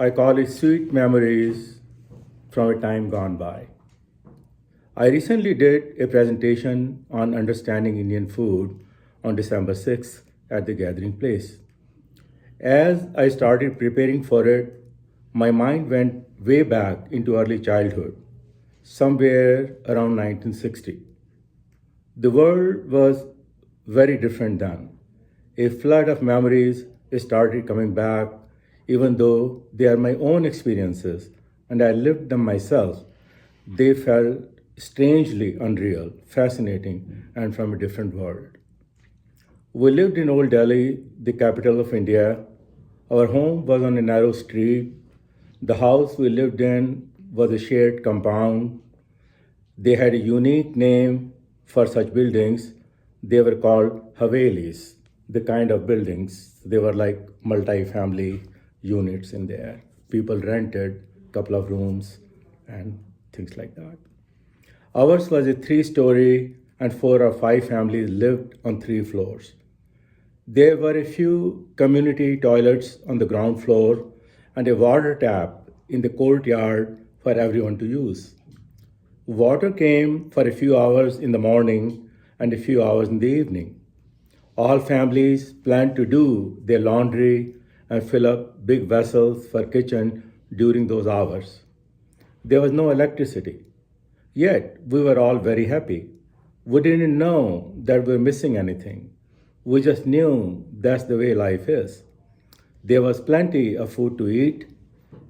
I call it Sweet Memories from a Time Gone By. I recently did a presentation on understanding Indian food on December 6th at the Gathering Place. As I started preparing for it, my mind went way back into early childhood, somewhere around 1960. The world was very different then. A flood of memories started coming back, even though they are my own experiences and I lived them myself. They felt strangely unreal, fascinating, and from a different world. We lived in Old Delhi, the capital of India. Our home was on a narrow street. The house we lived in was a shared compound. They had a unique name for such buildings. They were called Havelis, the kind of buildings. They were like multi-family units in there. People rented a couple of rooms and things like that. Ours was a three-story and four or five families lived on three floors. There were a few community toilets on the ground floor and a water tap in the courtyard for everyone to use. Water came for a few hours in the morning and a few hours in the evening. All families planned to do their laundry and fill up big vessels for kitchen during those hours. There was no electricity. Yet we were all very happy. We didn't know that we were missing anything. We just knew that's the way life is. There was plenty of food to eat.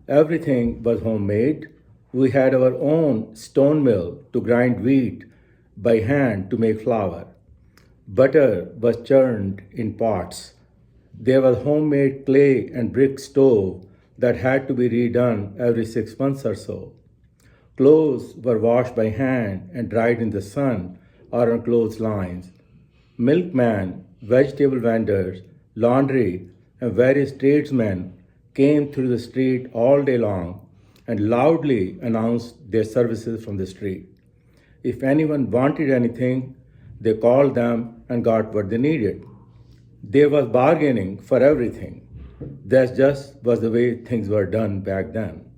Everything was homemade. We had our own stone mill to grind wheat by hand to make flour. Butter was churned in pots. There was homemade clay and brick stove that had to be redone every 6 months or so. Clothes were washed by hand and dried in the sun or on clotheslines. Milkman, vegetable vendors, laundry, and various tradesmen came through the street all day long and loudly announced their services from the street. If anyone wanted anything, they called them and got what they needed. There was bargaining for everything. That just was the way things were done back then.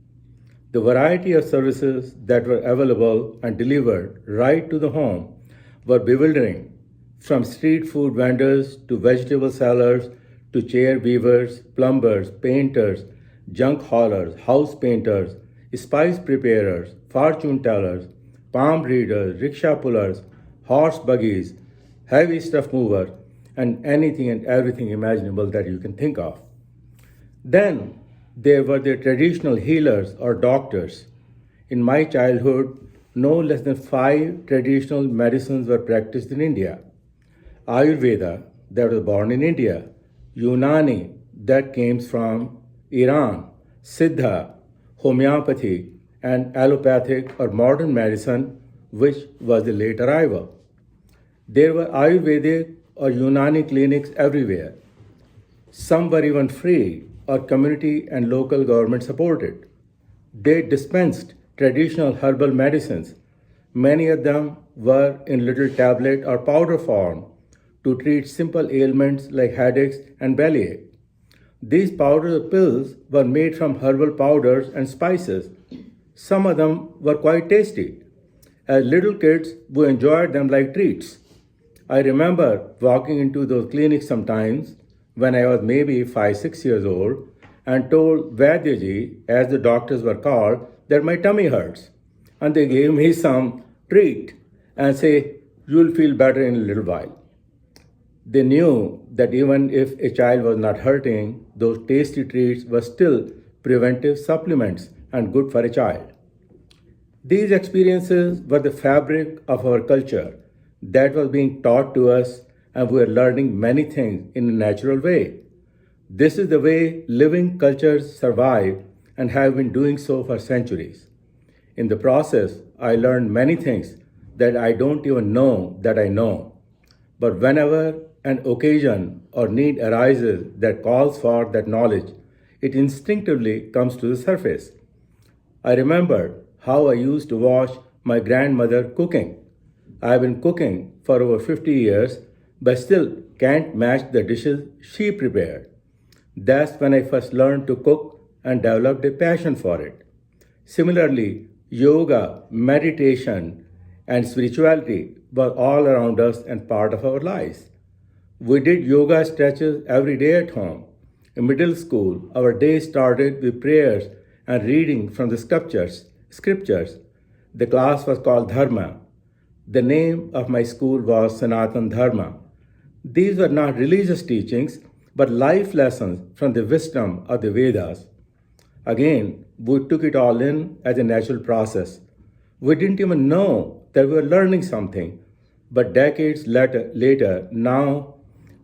The variety of services that were available and delivered right to the home were bewildering, from street food vendors to vegetable sellers to chair weavers, plumbers, painters, junk haulers, house painters, spice preparers, fortune tellers, palm readers, rickshaw pullers, horse buggies, heavy stuff movers, and anything and everything imaginable that you can think of. Then there were the traditional healers or doctors. In my childhood, no less than five traditional medicines were practiced in India. Ayurveda, that was born in India. Unani, that came from Iran. Siddha, homeopathy, and allopathic or modern medicine, which was the late arrival. There were Ayurvedic or Unani clinics everywhere. Some were even free or community and local government supported. They dispensed traditional herbal medicines. Many of them were in little tablet or powder form to treat simple ailments like headaches and bellyache. These powder pills were made from herbal powders and spices. Some of them were quite tasty. As little kids, we enjoyed them like treats. I remember walking into those clinics sometimes when I was maybe 5, 6 years old and told Vaidyaji, as the doctors were called, that my tummy hurts. And they gave me some treat and say, you'll feel better in a little while. They knew that even if a child was not hurting, those tasty treats were still preventive supplements and good for a child. These experiences were the fabric of our culture that was being taught to us, and we are learning many things in a natural way. This is the way living cultures survive and have been doing so for centuries. In the process, I learned many things that I don't even know that I know. But whenever an occasion or need arises that calls for that knowledge, it instinctively comes to the surface. I remember how I used to watch my grandmother cooking. I have been cooking for over 50 years, but still can't match the dishes she prepared. That's when I first learned to cook and developed a passion for it. Similarly, yoga, meditation, and spirituality were all around us and part of our lives. We did yoga stretches every day at home. In middle school, our day started with prayers and reading from the scriptures. The class was called Dharma. The name of my school was Sanatan Dharma. These were not religious teachings, but life lessons from the wisdom of the Vedas. Again, we took it all in as a natural process. We didn't even know that we were learning something. But decades later, now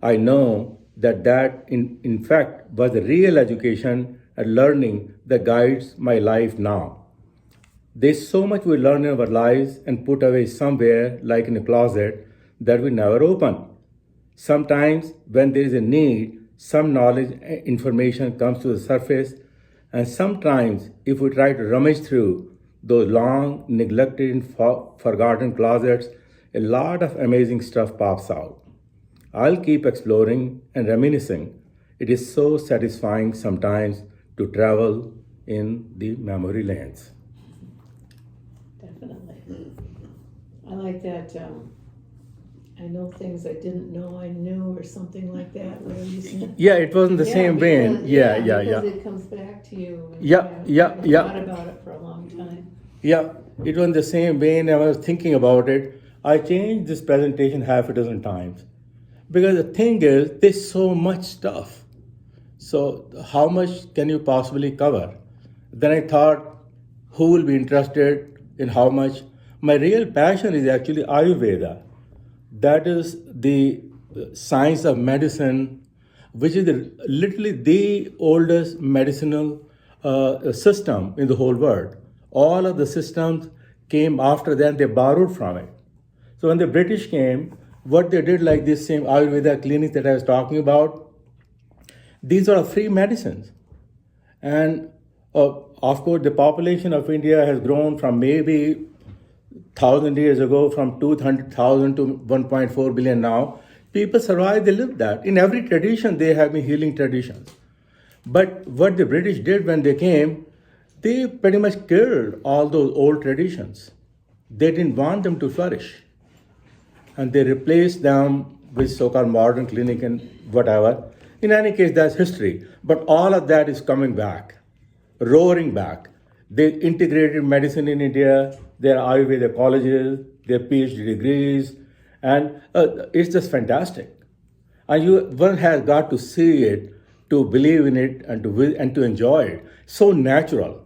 I know that in fact was the real education and learning that guides my life now. There's so much we learn in our lives and put away somewhere, like in a closet, that we never open. Sometimes, when there is a need, some knowledge and information comes to the surface, and sometimes, if we try to rummage through those long, neglected, and forgotten closets, a lot of amazing stuff pops out. I'll keep exploring and reminiscing. It is so satisfying sometimes to travel in the memory lands. Definitely. I like that. I know things I didn't know I knew, or something like that. Where you said, Yeah, it was in the same vein. Yeah. Because it comes back to you. And, Yeah. Thought about it for a long time. Yeah, it was in the same vein. I was thinking about it. I changed this presentation half a dozen times because the thing is, there's so much stuff. So, how much can you possibly cover? Then I thought, who will be interested in how much? My real passion is actually Ayurveda. That is the science of medicine, which is literally the oldest medicinal system in the whole world. All of the systems came after that, they borrowed from it. So when the British came, what they did, like this same Ayurveda clinic that I was talking about, these are free medicines. And of course, the population of India has grown from maybe 1,000 years ago, from 200,000 to 1.4 billion now. People survive, they live that. In every tradition, they have been healing traditions. But what the British did when they came, they pretty much killed all those old traditions. They didn't want them to flourish. And they replaced them with so-called modern clinic and whatever. In any case, that's history. But all of that is coming back, roaring back. They integrated medicine in India, there are Ayurveda colleges, their PhD degrees, and it's just fantastic. And one has got to see it, to believe in it, and to enjoy it. So natural.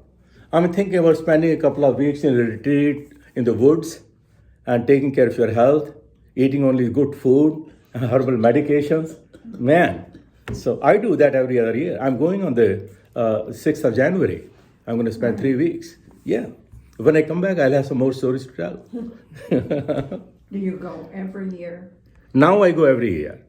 I'm thinking about spending a couple of weeks in a retreat in the woods and taking care of your health, eating only good food, herbal medications. Man, so I do that every other year. I'm going on the 6th of January. I'm going to spend 3 weeks. Yeah. When I come back, I'll have some more stories to tell. Do you go every year? Now I go every year.